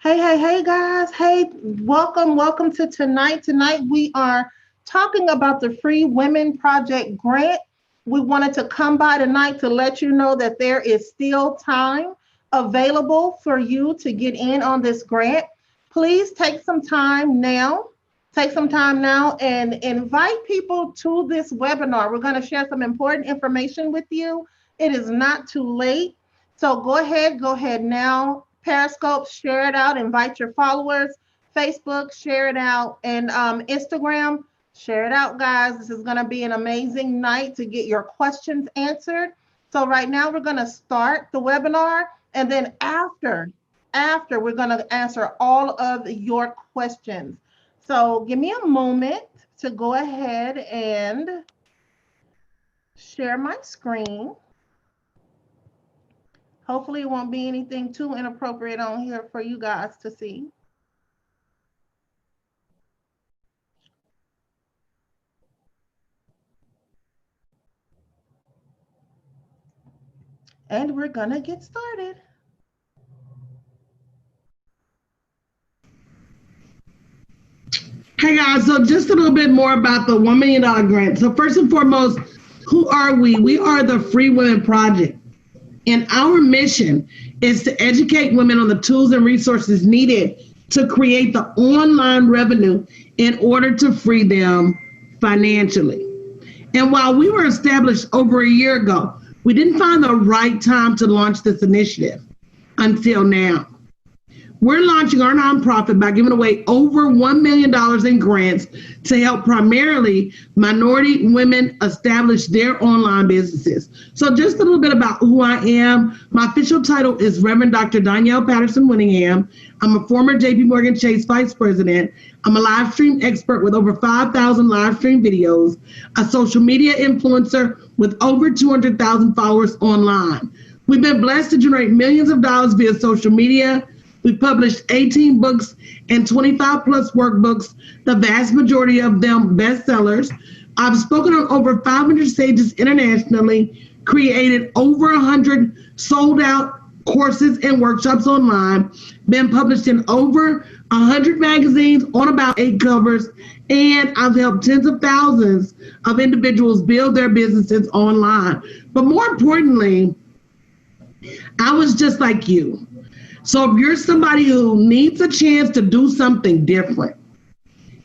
Hey, guys. Hey, welcome to tonight. Tonight, we are talking about the Free Women Project grant. We wanted to come by tonight to let you know that there is still time available for you to get in on this grant. Please take some time now and invite people to this webinar. We're going to share some important information with you. It is not too late. So go ahead now. Periscope, share it out, invite your followers. Facebook, share it out. And Instagram, share it out, guys. This is going to be an amazing night to get your questions answered. So right now we're going to start the webinar. And then after we're going to answer all of your questions. So give me a moment to go ahead and share my screen. Hopefully it won't be anything too inappropriate on here for you guys to see. And we're gonna get started. Hey guys, so just a little bit more about the $1 million grant. So first and foremost, who are we? We are the Free Women Project. And our mission is to educate women on the tools and resources needed to create the online revenue in order to free them financially. And while we were established over a year ago, we didn't find the right time to launch this initiative until now. We're launching our nonprofit by giving away over $1 million in grants to help primarily minority women establish their online businesses. So just a little bit about who I am. My official title is Reverend Dr. Danielle Patterson Winningham. I'm a former JP Morgan Chase Vice President. I'm a live stream expert with over 5,000 live stream videos, a social media influencer with over 200,000 followers online. We've been blessed to generate millions of dollars via social media. We've published 18 books and 25 plus workbooks, the vast majority of them bestsellers. I've spoken on over 500 stages internationally, created over 100 sold out courses and workshops online, been published in over 100 magazines on about 8 covers, and I've helped tens of thousands of individuals build their businesses online. But more importantly, I was just like you. So if you're somebody who needs a chance to do something different,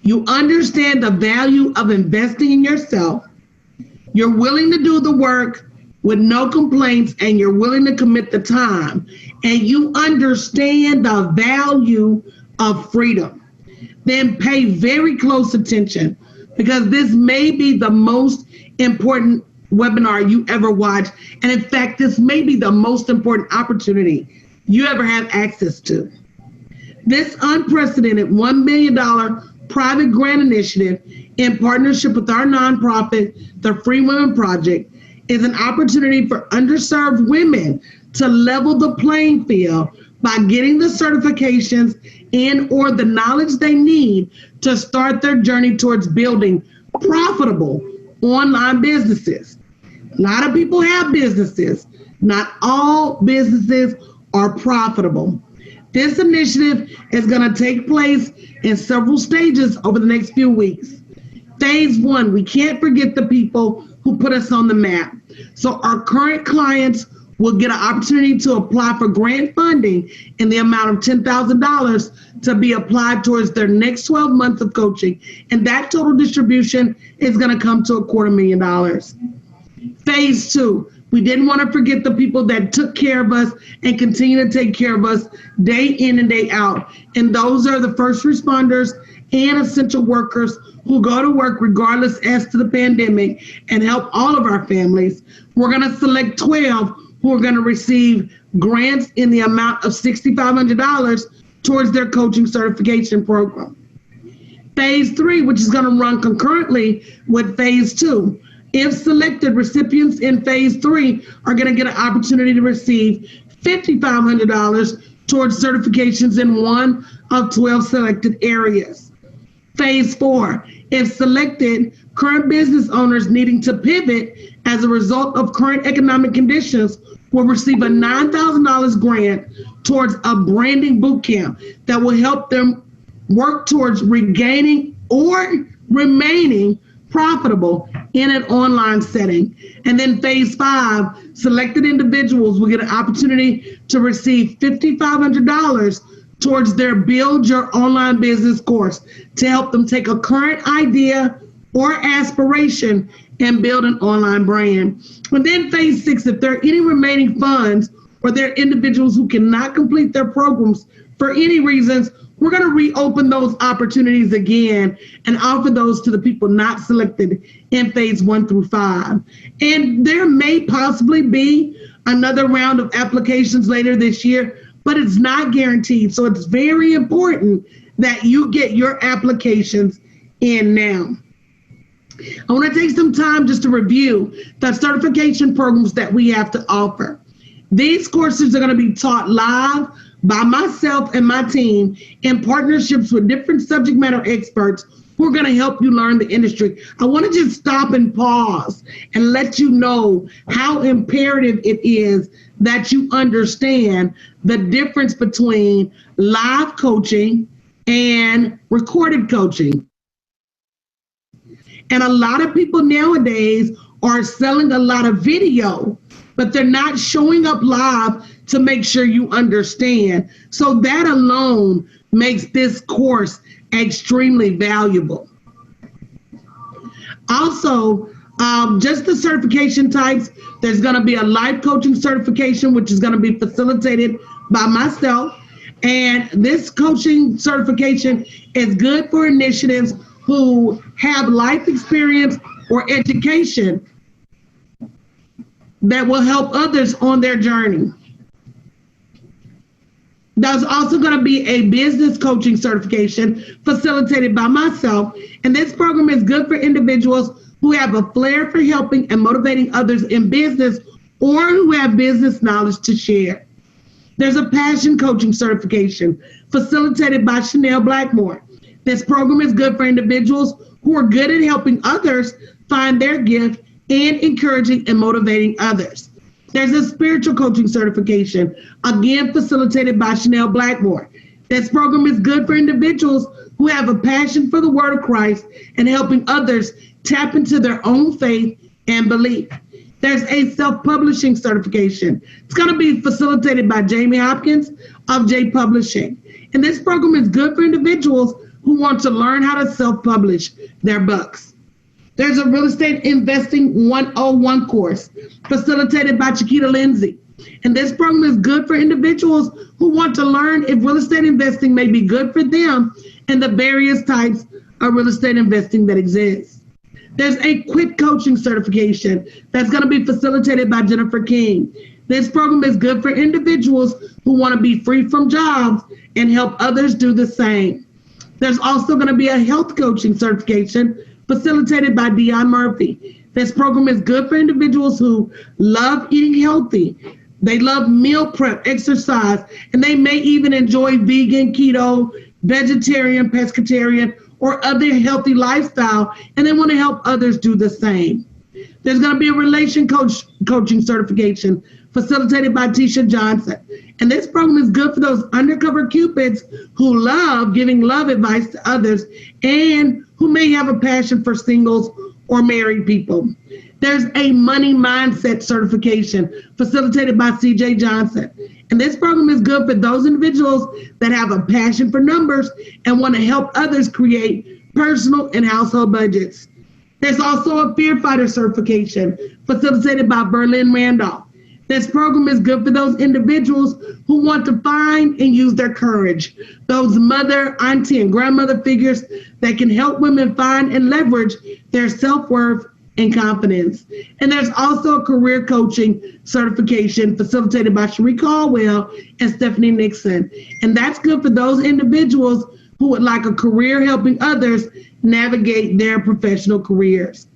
you understand the value of investing in yourself, you're willing to do the work with no complaints, and you're willing to commit the time, and you understand the value of freedom, then pay very close attention, because this may be the most important webinar you ever watch. And in fact, this may be the most important opportunity you ever have access to. This unprecedented $1 million private grant initiative in partnership with our nonprofit, the Free Women Project, is an opportunity for underserved women to level the playing field by getting the certifications and or the knowledge they need to start their journey towards building profitable online businesses. A lot of people have businesses. Not all businesses are profitable. This initiative is going to take place in several stages over the next few weeks. Phase 1, we can't forget the people who put us on the map. So our current clients will get an opportunity to apply for grant funding in the amount of $10,000 to be applied towards their next 12 months of coaching. And that total distribution is going to come to $250,000. Phase 2, we didn't want to forget the people that took care of us and continue to take care of us day in and day out. And those are the first responders and essential workers who go to work regardless as to the pandemic and help all of our families. We're going to select 12 who are going to receive grants in the amount of $6,500 towards their coaching certification program. Phase 3, which is going to run concurrently with Phase 2. If selected, recipients in Phase 3 are going to get an opportunity to receive $5,500 towards certifications in one of 12 selected areas. Phase 4, if selected, current business owners needing to pivot as a result of current economic conditions will receive a $9,000 grant towards a branding boot camp that will help them work towards regaining or remaining profitable in an online setting. And then phase 5, selected individuals will get an opportunity to receive $5,500 towards their Build Your Online Business course to help them take a current idea or aspiration and build an online brand. And then phase 6, if there are any remaining funds or there are individuals who cannot complete their programs for any reasons, we're going to reopen those opportunities again and offer those to the people not selected in phase 1 through 5. And there may possibly be another round of applications later this year, but it's not guaranteed. So it's very important that you get your applications in now. I want to take some time just to review the certification programs that we have to offer. These courses are going to be taught live by myself and my team in partnerships with different subject matter experts who are going to help you learn the industry. I want to just stop and pause and let you know how imperative it is that you understand the difference between live coaching and recorded coaching. And a lot of people nowadays are selling a lot of video, but they're not showing up live to make sure you understand. So that alone makes this course extremely valuable. Also, just the certification types, there's going to be a life coaching certification, which is going to be facilitated by myself. And this coaching certification is good for initiatives who have life experience or education that will help others on their journey. There's also going to be a business coaching certification facilitated by myself. And this program is good for individuals who have a flair for helping and motivating others in business or who have business knowledge to share. There's a passion coaching certification facilitated by Chanel Blackmore. This program is good for individuals who are good at helping others find their gift and encouraging and motivating others. There's a spiritual coaching certification, again facilitated by Chanel Blackmore. This program is good for individuals who have a passion for the word of Christ and helping others tap into their own faith and belief. There's a self-publishing certification. It's going to be facilitated by Jamie Hopkins of J Publishing. And this program is good for individuals who want to learn how to self-publish their books. There's a real estate investing 101 course facilitated by Chiquita Lindsay. And this program is good for individuals who want to learn if real estate investing may be good for them and the various types of real estate investing that exist. There's a quit coaching certification that's going to be facilitated by Jennifer King. This program is good for individuals who want to be free from jobs and help others do the same. There's also going to be a health coaching certification facilitated by Dion Murphy. This program is good for individuals who love eating healthy. They love meal prep, exercise, and they may even enjoy vegan, keto, vegetarian, pescatarian, or other healthy lifestyle, and they want to help others do the same. There's going to be a coaching certification facilitated by Tisha Johnson. And this program is good for those undercover cupids who love giving love advice to others and who may have a passion for singles or married people. There's a money mindset certification facilitated by CJ Johnson. And this program is good for those individuals that have a passion for numbers and want to help others create personal and household budgets. There's also a Fear Fighter certification facilitated by Berlin Randolph. This program is good for those individuals who want to find and use their courage, those mother, auntie, and grandmother figures that can help women find and leverage their self-worth and confidence. And there's also a career coaching certification facilitated by Cherie Caldwell and Stephanie Nixon. And that's good for those individuals who would like a career helping others navigate their professional careers.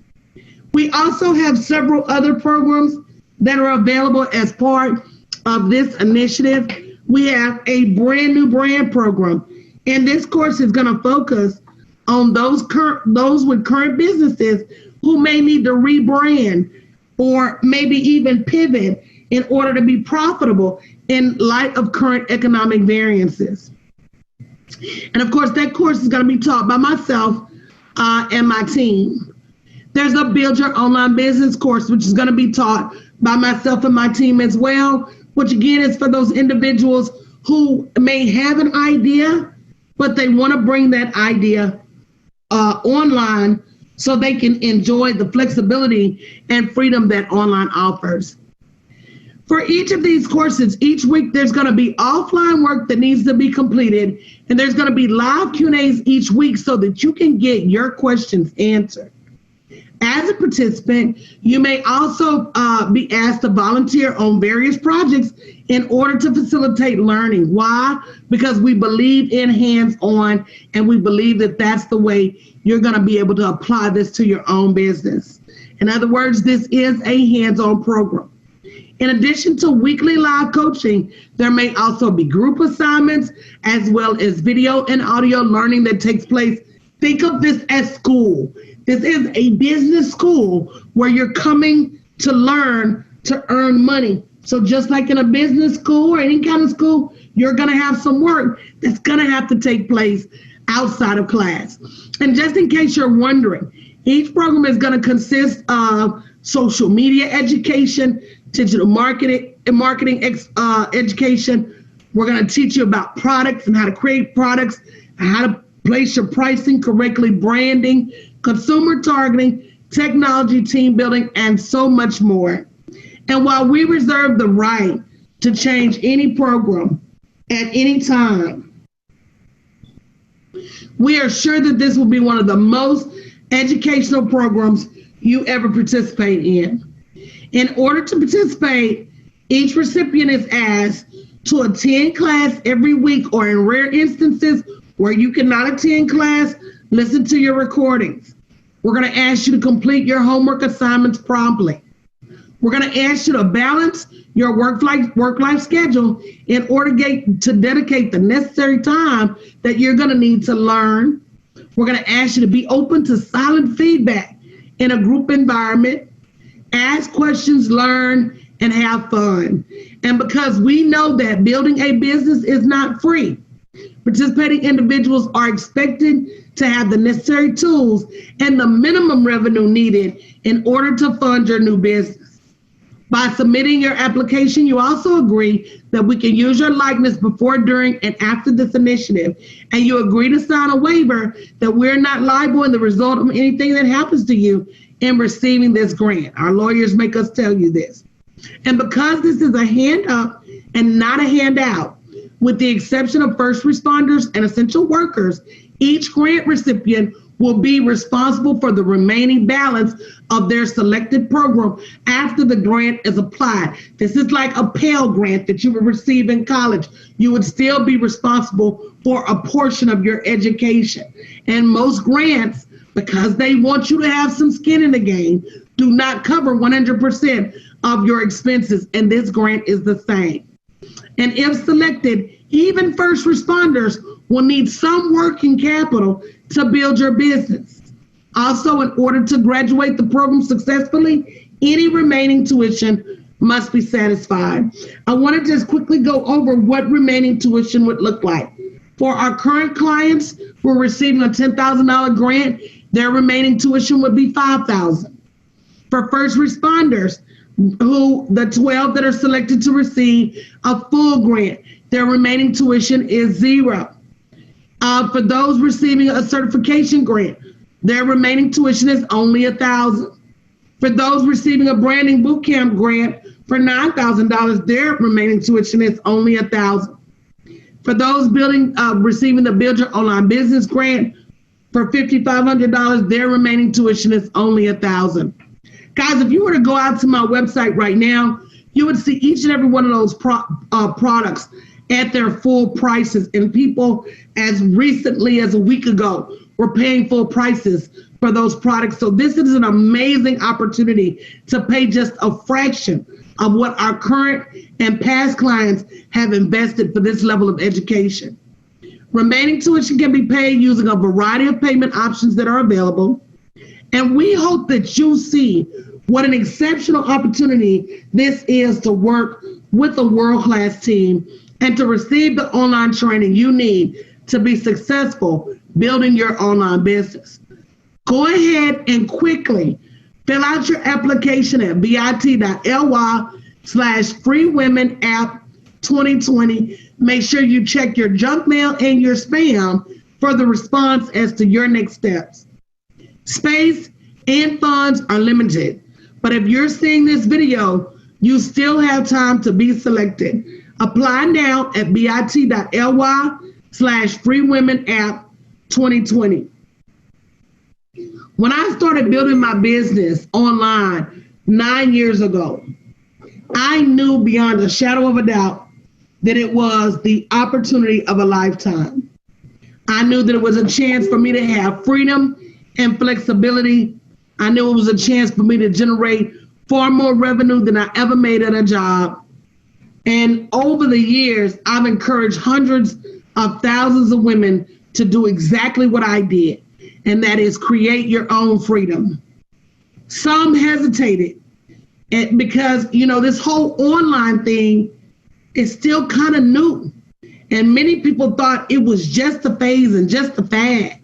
We also have several other programs that are available as part of this initiative. We have a brand new brand program, and this course is going to focus on those with current businesses who may need to rebrand or maybe even pivot in order to be profitable in light of current economic variances. And of course, that course is going to be taught by myself and my team. There's a Build Your Online Business course, which is going to be taught by myself and my team as well, which again is for those individuals who may have an idea, but they want to bring that idea online so they can enjoy the flexibility and freedom that online offers. For each of these courses, each week there's going to be offline work that needs to be completed, and there's going to be live Q&As each week so that you can get your questions answered. As a participant, you may also be asked to volunteer on various projects in order to facilitate learning. Why? Because we believe in hands-on, and we believe that that's the way you're going to be able to apply this to your own business. In other words, this is a hands-on program. In addition to weekly live coaching, there may also be group assignments as well as video and audio learning that takes place. Think of this as school. This is a business school where you're coming to learn to earn money. So just like in a business school or any kind of school, you're going to have some work that's going to have to take place outside of class. And just in case you're wondering, each program is going to consist of social media education, digital marketing education. We're going to teach you about products and how to create products, and how to place your pricing correctly, branding, consumer targeting, technology, team building, and so much more. And while we reserve the right to change any program at any time, we are sure that this will be one of the most educational programs you ever participate in. In order to participate, each recipient is asked to attend class every week, or in rare instances where you cannot attend class, listen to your recordings. We're going to ask you to complete your homework assignments promptly. We're going to ask you to balance your work-life schedule in order to dedicate the necessary time that you're going to need to learn. We're going to ask you to be open to silent feedback in a group environment, ask questions, learn, and have fun. And because we know that building a business is not free, participating individuals are expected to have the necessary tools and the minimum revenue needed in order to fund your new business. By submitting your application, you also agree that we can use your likeness before, during, and after this initiative, and you agree to sign a waiver that we're not liable in the result of anything that happens to you in receiving this grant. Our lawyers make us tell you this. And because this is a hand up and not a handout, with the exception of first responders and essential workers, each grant recipient will be responsible for the remaining balance of their selected program after the grant is applied. This is like a Pell Grant that you would receive in college. You would still be responsible for a portion of your education. And most grants, because they want you to have some skin in the game, do not cover 100% of your expenses, and this grant is the same. And if selected, even first responders will need some working capital to build your business. Also, in order to graduate the program successfully, any remaining tuition must be satisfied. I want to just quickly go over what remaining tuition would look like. For our current clients who are receiving a $10,000 grant, their remaining tuition would be $5,000. For first responders, the 12 that are selected to receive a full grant, their remaining tuition is $0. For those receiving a certification grant, their remaining tuition is only $1,000. For those receiving a branding bootcamp grant for $9,000, their remaining tuition is only $1,000. For those receiving the Build Your Online Business grant for $5,500, their remaining tuition is only $1,000. Guys, if you were to go out to my website right now, you would see each and every one of those products at their full prices. And people, as recently as a week ago, were paying full prices for those products. So this is an amazing opportunity to pay just a fraction of what our current and past clients have invested for this level of education. Remaining tuition can be paid using a variety of payment options that are available. And we hope that you see What an exceptional opportunity this is to work with a world-class team and to receive the online training you need to be successful building your online business. Go ahead and quickly fill out your application at bit.ly/freewomenapp2020. Make sure you check your junk mail and your spam for the response as to your next steps. Space and funds are limited, but if you're seeing this video, you still have time to be selected. Apply now at bit.ly/freewomenapp2020. When I started building my business online 9 years ago, I knew beyond a shadow of a doubt that it was the opportunity of a lifetime. I knew that it was a chance for me to have freedom and flexibility. I knew it was a chance for me to generate far more revenue than I ever made at a job. And over the years, I've encouraged hundreds of thousands of women to do exactly what I did, and that is create your own freedom. Some hesitated because, this whole online thing is still kind of new. And many people thought it was just a phase and just a fad.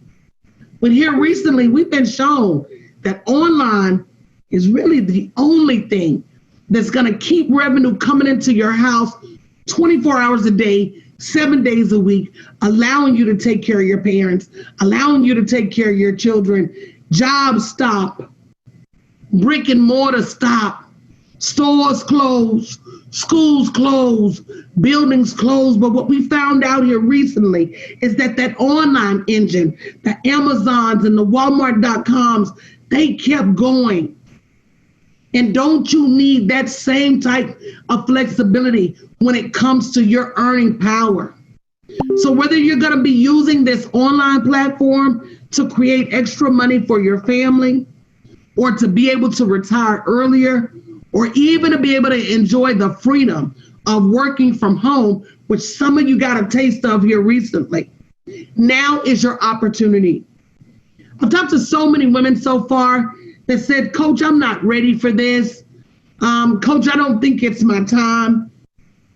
But here recently, we've been shown that online is really the only thing that's going to keep revenue coming into your house 24 hours a day, 7 days a week, allowing you to take care of your parents, allowing you to take care of your children. Jobs stop, brick and mortar stop, stores close, schools close, buildings close. But what we found out here recently is that online engine, the Amazons and the Walmart.coms, they kept going. And don't you need that same type of flexibility when it comes to your earning power? So whether you're going to be using this online platform to create extra money for your family, or to be able to retire earlier, or even to be able to enjoy the freedom of working from home, which some of you got a taste of here recently, now is your opportunity. I've talked to so many women so far that said, Coach, I'm not ready for this. Coach, I don't think it's my time.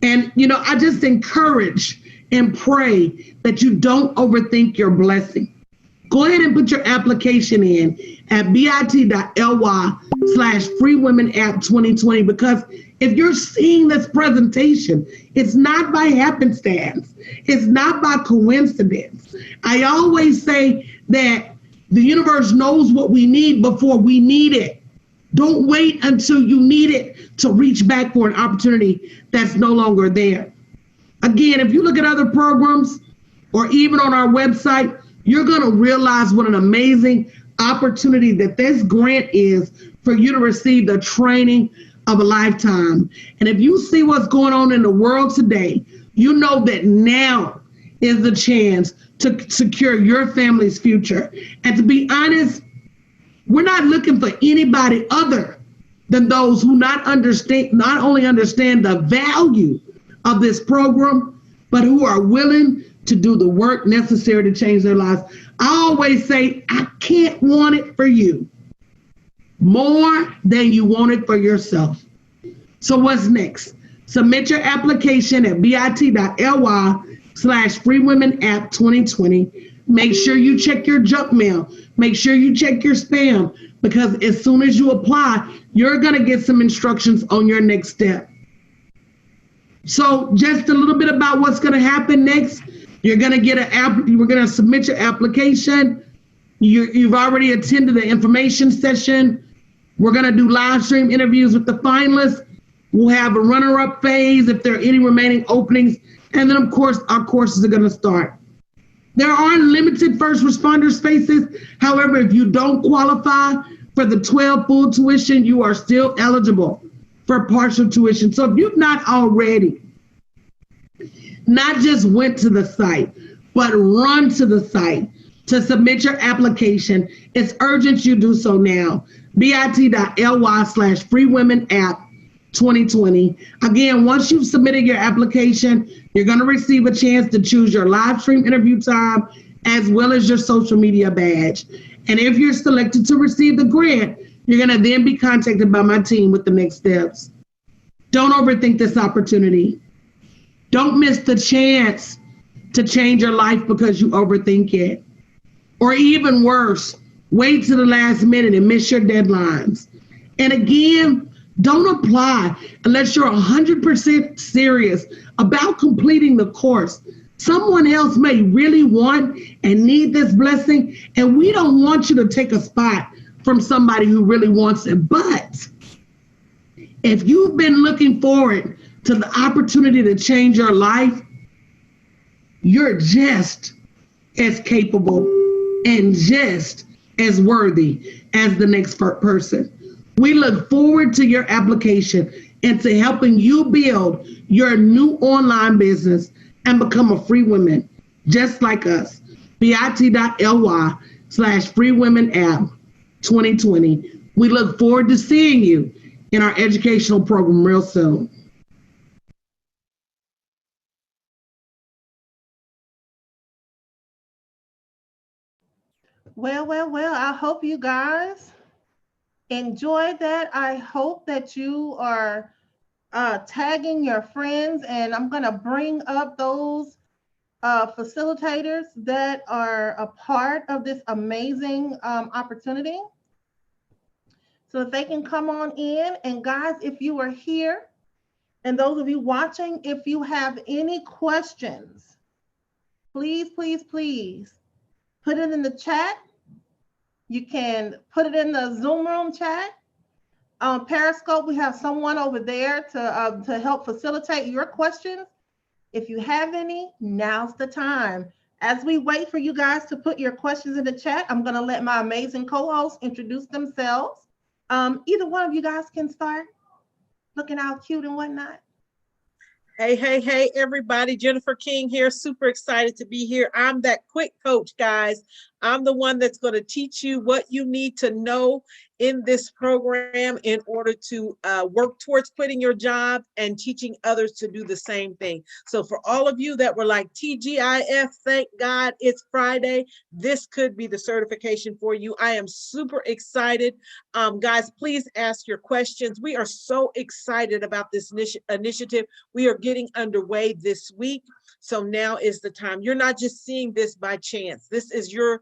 And, I just encourage and pray that you don't overthink your blessing. Go ahead and put your application in at bit.ly/freewomenapp2020, because if you're seeing this presentation, it's not by happenstance. It's not by coincidence. I always say that the universe knows what we need before we need it. Don't wait until you need it to reach back for an opportunity that's no longer there. Again, if you look at other programs or even on our website, you're going to realize what an amazing opportunity that this grant is for you to receive the training of a lifetime. And if you see what's going on in the world today, you know that now is the chance to secure your family's future. And to be honest, we're not looking for anybody other than those who not only understand the value of this program, but who are willing to do the work necessary to change their lives. I always say, I can't want it for you more than you want it for yourself. So what's next? Submit your application at bit.ly/freewomenapp2020. Make sure you check your junk mail. Make sure you check your spam, because as soon as you apply, you're going to get some instructions on your next step. So just a little bit about what's going to happen next. You're going to get we're going to submit your application. You've already attended the information session. We're going to do live stream interviews with the finalists. We'll have a runner-up phase if there are any remaining openings. And then, of course, our courses are going to start. There are limited first responder spaces. However, if you don't qualify for the 12 full tuition, you are still eligible for partial tuition. So if you've not already, not just went to the site, but run to the site to submit your application, it's urgent you do so now. bit.ly/freewomenapp2020. Again, once you've submitted your application, you're going to receive a chance to choose your live stream interview time as well as your social media badge. And if you're selected to receive the grant, You're going to then be contacted by my team with the next steps. Don't overthink this opportunity. Don't miss the chance to change your life because you overthink it. Or even worse, wait to the last minute and miss your deadlines. And again, don't apply unless you're 100% serious about completing the course. Someone else may really want and need this blessing, and we don't want you to take a spot from somebody who really wants it. But if you've been looking forward to the opportunity to change your life, you're just as capable and just as worthy as the next person. We look forward to your application and to helping you build your new online business and become a free woman just like us. bit.ly/freewomenapp2020. We look forward to seeing you in our educational program real soon. Well, I hope you guys enjoyed that. I hope that you are tagging your friends, and I'm going to bring up those facilitators that are a part of this amazing opportunity so that they can come on in. And guys, if you are here, and those of you watching, if you have any questions, please put it in the chat. You can put it in the Zoom room chat. Periscope, we have someone over there to help facilitate your questions. If you have any, now's the time. As we wait for you guys to put your questions in the chat, I'm going to let my amazing co-hosts introduce themselves. Either one of you guys can start looking out cute and whatnot. Hey, everybody. Jennifer King here. Super excited to be here. I'm that quick coach, guys. I'm the one that's going to teach you what you need to know in this program in order to work towards quitting your job and teaching others to do the same thing. So for all of you that were like, TGIF, thank God it's Friday, this could be the certification for you. I am super excited. Guys, please ask your questions. We are so excited about this initiative. We are getting underway this week. So now is the time. You're not just seeing this by chance. This is your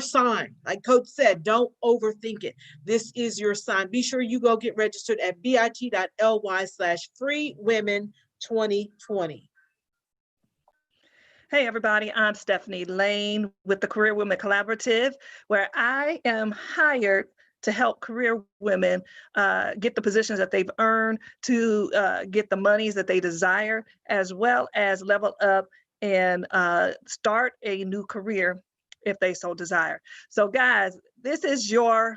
sign. Like Coach said, don't overthink it. This is your sign. Be sure you go get registered at bit.ly/freewomen2020. Hey everybody, I'm Stephanie Lane with the Career Women Collaborative, where I am hired to help career women get the positions that they've earned, to get the monies that they desire, as well as level up and start a new career if they so desire. So guys, this is your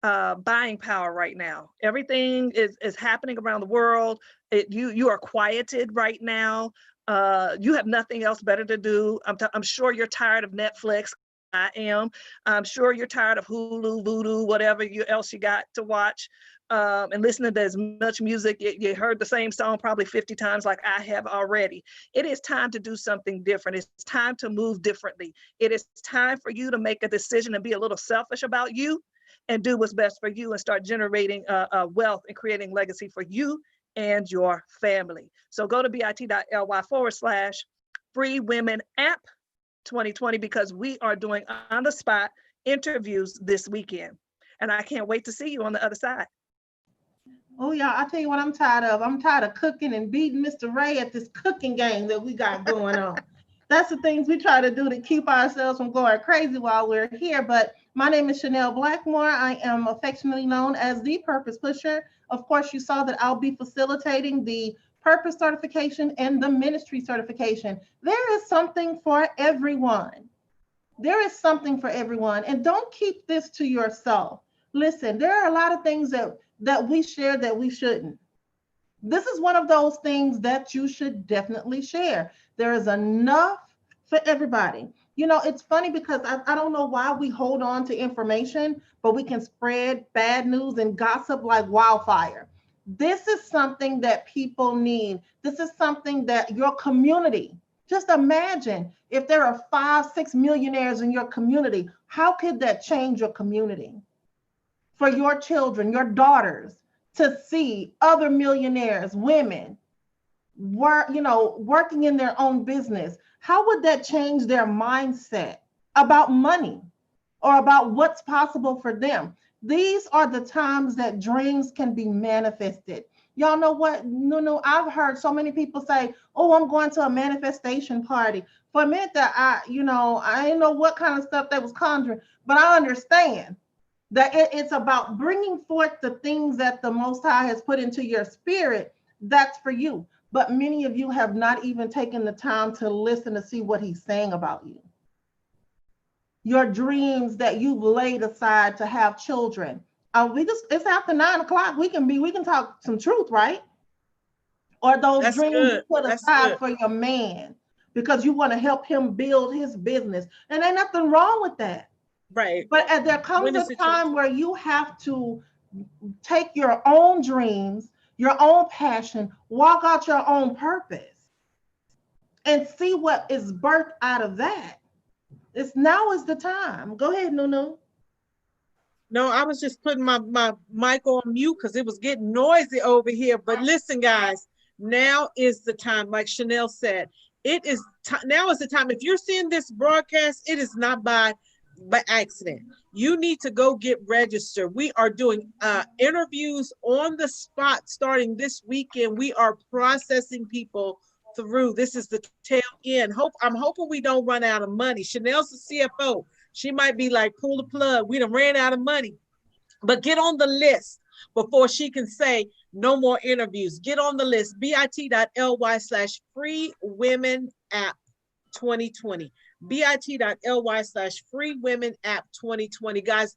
buying power right now. Everything is happening around the world. You are quieted right now. You have nothing else better to do. I'm sure you're tired of Netflix. I am. I'm sure you're tired of Hulu, Vudu, whatever else you got to watch, and listening to as much music. You heard the same song probably 50 times like I have already. It is time to do something different. It's time to move differently. It is time for you to make a decision and be a little selfish about you and do what's best for you and start generating wealth and creating legacy for you and your family. So go to bit.ly/freewomenapp2020 because we are doing on the spot interviews this weekend. And I can't wait to see you on the other side. Oh yeah, I tell you what I'm tired of. I'm tired of cooking and beating Mr. Ray at this cooking game that we got going on. That's the things we try to do to keep ourselves from going crazy while we're here. But my name is Chanel Blackmore. I am affectionately known as the Purpose Pusher. Of course, you saw that I'll be facilitating the Purpose certification and the Ministry certification. There is something for everyone. There is something for everyone. And don't keep this to yourself. Listen, there are a lot of things that we share that we shouldn't. This is one of those things that you should definitely share. There is enough for everybody. You know, it's funny because I don't know why we hold on to information, but we can spread bad news and gossip like wildfire. This is something that people need. This is something that your community, just imagine if there are 5, 6 millionaires in your community, how could that change your community? for your children, your daughters, to see other millionaires, women, working in their own business? How would that change their mindset about money or about what's possible for them? These are the times that dreams can be manifested. Y'all know what? No, I've heard so many people say, "Oh, I'm going to a manifestation party." For a minute that I didn't know what kind of stuff they was conjuring, but I understand that it's about bringing forth the things that the Most High has put into your spirit. That's for you. But many of you have not even taken the time to listen to see what he's saying about you. Your dreams that you've laid aside to have children. It's after 9 o'clock. We can talk some truth, right? Or those That's dreams good. you put That's aside good. for your man because you want to help him build his business. And ain't nothing wrong with that. Right. But there comes When a is it time where you have to take your own dreams, your own passion, walk out your own purpose, and see what is birthed out of that. Now is the time. Go ahead, Nunu. No, I was just putting my mic on mute because it was getting noisy over here. But listen, guys, now is the time. Like Chanel said, now is the time. If you're seeing this broadcast, it is not by accident. You need to go get registered. We are doing interviews on the spot starting this weekend. We are processing people through. This is the tail end. I'm hoping we don't run out of money. Chanel's the CFO. She might be like, pull the plug. We done ran out of money. But get on the list before she can say no more interviews. Get on the list, bit.ly/free women app 2020. bit.ly/free women app 2020. Guys,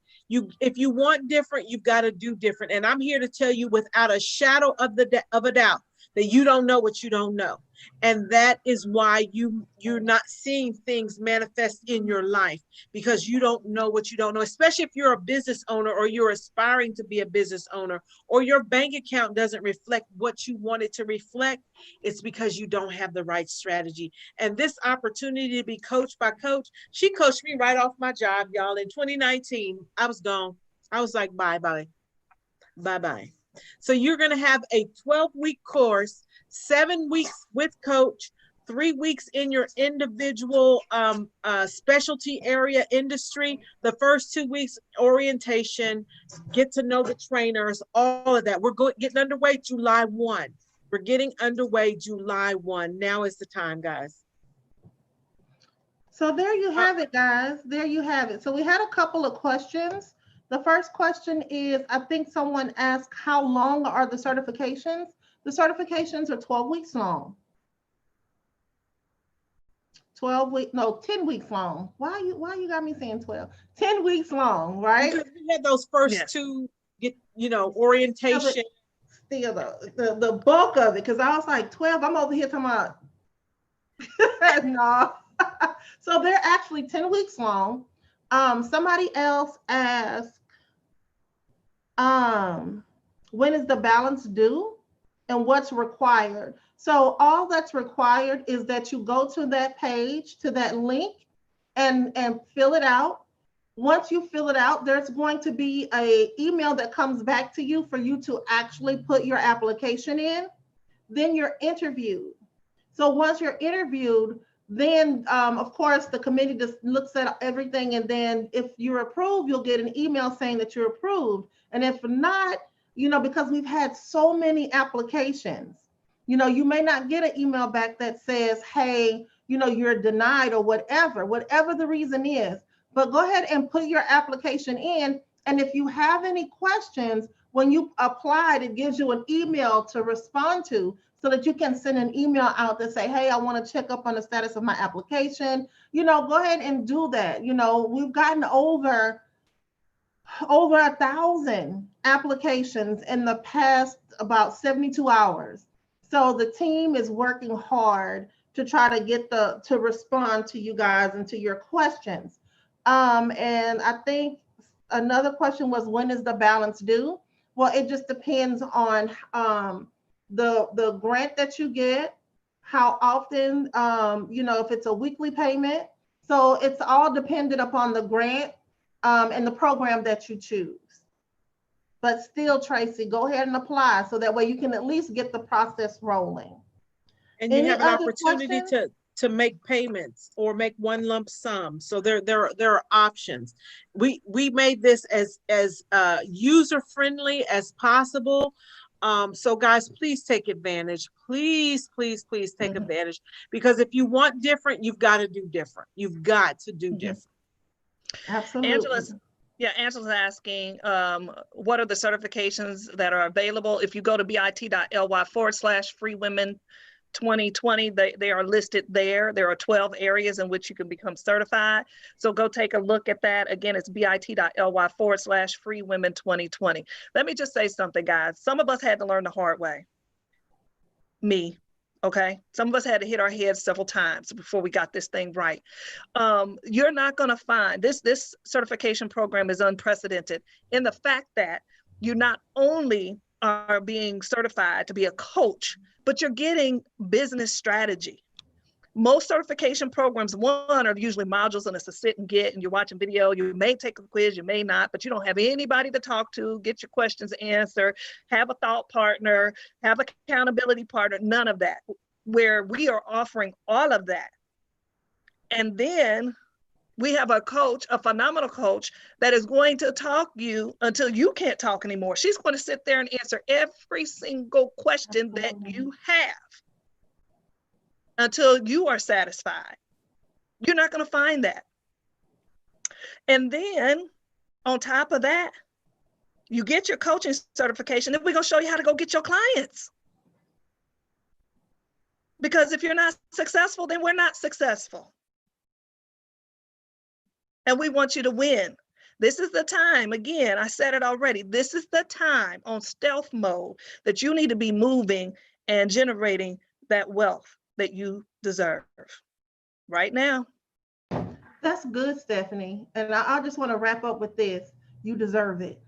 if you want different, you've got to do different. And I'm here to tell you without a shadow of a doubt that you don't know what you don't know. And that is why you're not seeing things manifest in your life, because you don't know what you don't know, especially if you're a business owner or you're aspiring to be a business owner, or your bank account doesn't reflect what you want it to reflect. It's because you don't have the right strategy. And this opportunity to be coached by Coach, she coached me right off my job, y'all. In 2019, I was gone. I was like, bye-bye. So you're going to have a 12-week course, 7 weeks with Coach, 3 weeks in your individual specialty area industry. The first 2 weeks orientation, get to know the trainers, all of that. We're getting underway July 1. We're getting underway July 1. Now is the time, guys. So there you have it, guys. There you have it. So we had a couple of questions. The first question is, I think someone asked, how long are the certifications? The certifications are 12 weeks long. 10 weeks long. Why you got me saying 12? 10 weeks long, right? Because we had those first two, orientation. Still the bulk of it, because I was like 12, I'm over here talking about, no. So they're actually 10 weeks long. Somebody else asked, when is the balance due and what's required? So all that's required is that you go to that page, to that link, and fill it out. Once you fill it out, there's going to be an email that comes back to you for you to actually put your application in. Then you're interviewed. So once you're interviewed, then of course the committee just looks at everything, and then if you're approved, you'll get an email saying that you're approved. And if not, because we've had so many applications, you may not get an email back that says, hey, you're denied or whatever the reason is. But go ahead and put your application in. And if you have any questions, when you applied, it gives you an email to respond to, so that you can send an email out to say, hey, I want to check up on the status of my application. Go ahead and do that. We've gotten over 1,000 applications in the past about 72 hours. So the team is working hard to try to to respond to you guys and to your questions. And I think another question was, when is the balance due? Well, it just depends on the grant that you get, how often, if it's a weekly payment. So it's all dependent upon the grant and the program that you choose. But still, Tracy, go ahead and apply so that way you can at least get the process rolling. And you Any have an other opportunity questions? to make payments or make one lump sum. So there are options. We made this as user friendly as possible. So guys, please take advantage. Please, please, please take advantage, because if you want different, you've got to do different. You've got to do different. Absolutely. Angela's asking, what are the certifications that are available? If you go to bit.ly/free women 2020, they are listed there. There are 12 areas in which you can become certified. So go take a look at that. Again, it's bit.ly/free women 2020. Let me just say something, guys. Some of us had to learn the hard way. Me. Okay. Some of us had to hit our heads several times before we got this thing right. You're not going to find this certification program is unprecedented in the fact that you not only are being certified to be a coach, but you're getting business strategy. Most certification programs, one, are usually modules and it's a sit and get, and you're watching video. You may take a quiz, you may not, but you don't have anybody to talk to, get your questions answered, have a thought partner, have an accountability partner, none of that. Where we are offering all of that. And then we have a coach, a phenomenal coach, that is going to talk you until you can't talk anymore. She's going to sit there and answer every single question that you have until you are satisfied. You're not going to find that. And then on top of that, you get your coaching certification, and we're going to show you how to go get your clients. Because if you're not successful, then we're not successful. And we want you to win. This is the time, again, I said it already, this is the time on stealth mode that you need to be moving and generating that wealth that you deserve right now. That's good, Stephanie. And I just want to wrap up with this. You deserve it.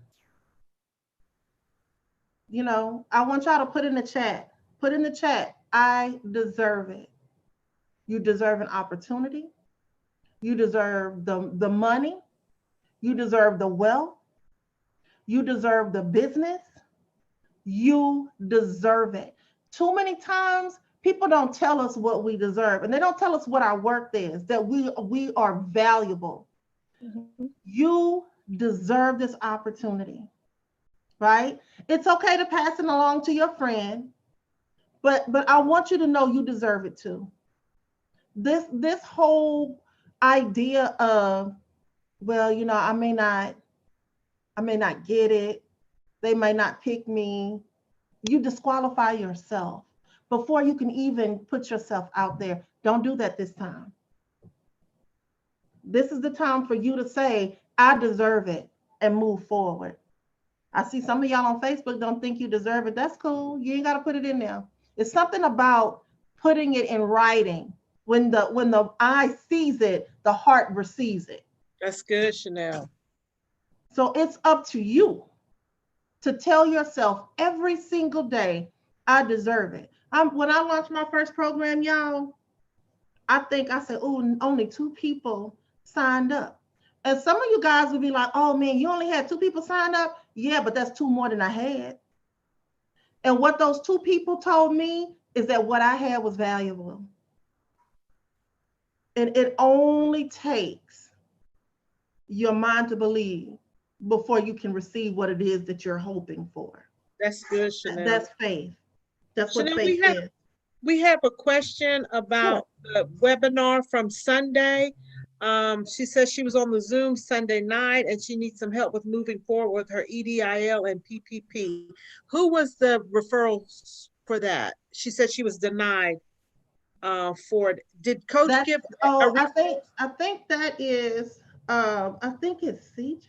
You know, I want y'all to put in the chat, I deserve it. You deserve an opportunity. You deserve the money. You deserve the wealth. You deserve the business. You deserve it. Too many times, people don't tell us what we deserve, and they don't tell us what our worth is, that we are valuable. Mm-hmm. You deserve this opportunity, right? It's okay to pass it along to your friend, but I want you to know you deserve it too. This whole idea of, well, you know, I may not get it. They may not pick me. You disqualify yourself before you can even put yourself out there. Don't do that this time. This is the time for you to say, I deserve it, and move forward. I see some of y'all on Facebook don't think you deserve it. That's cool. You ain't got to put it in there. It's something about putting it in writing. When the eye sees it, the heart receives it. That's good, Chanel. So it's up to you to tell yourself every single day, I deserve it. When I launched my first program, y'all, I said, oh, only 2 people signed up. And some of you guys would be like, oh man, you only had 2 people sign up? Yeah, but that's 2 more than I had. And what those 2 people told me is that what I had was valuable. And it only takes your mind to believe before you can receive what it is that you're hoping for. That's good, Chanel. That's faith. That's Chanel, what faith is. We have a question about the webinar from Sunday. She says she was on the Zoom Sunday night and she needs some help with moving forward with her EDIL and PPP. Who was the referral for that? She said she was denied for it. Did Coach give? I think that is. I think it's CJ.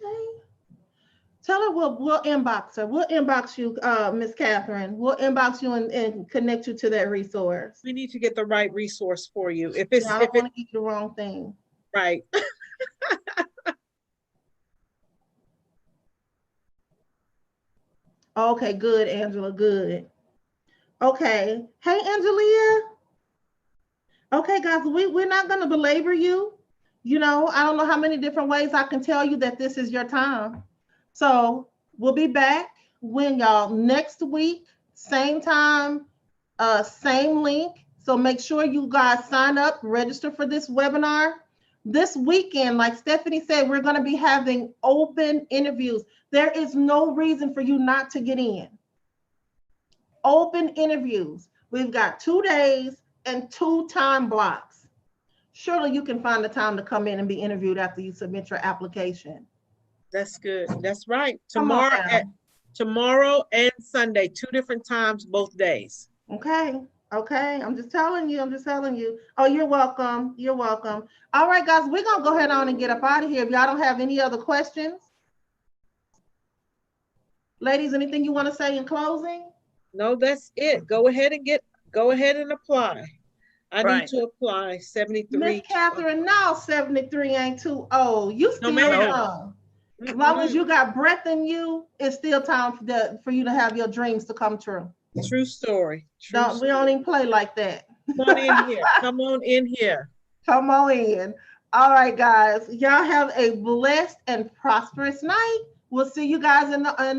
Tell her we'll inbox her. We'll inbox you, Miss Catherine. We'll inbox you and connect you to that resource. We need to get the right resource for you. I don't want to give you the wrong thing. Right. Okay, good, Angela, good. Okay. Hey, Angelia. Okay, guys, we're not going to belabor you. You know, I don't know how many different ways I can tell you that this is your time. So we'll be back When y'all, next week, same time, same link. So make sure you guys sign up, register for this webinar. This weekend, like Stephanie said, we're going to be having open interviews. There is no reason for you not to get in. Open interviews. We've got 2 days and 2 time blocks. Surely you can find the time to come in and be interviewed after you submit your application. That's good. That's right. Come on Tomorrow and Sunday, 2 different times, both days. Okay. Okay. I'm just telling you. Oh, you're welcome. You're welcome. All right, guys, we're going to go ahead on and get up out of here. If y'all don't have any other questions. Ladies, anything you want to say in closing? No, that's it. Go ahead and apply. I need to apply. 73. Miss Catherine, now 73 ain't too old. You still young. As long as you got breath in you, it's still time for you to have your dreams to come true. True story. We don't even play like that. Come on in here. Come on in here. Come on in. All right, guys. Y'all have a blessed and prosperous night. We'll see you guys in the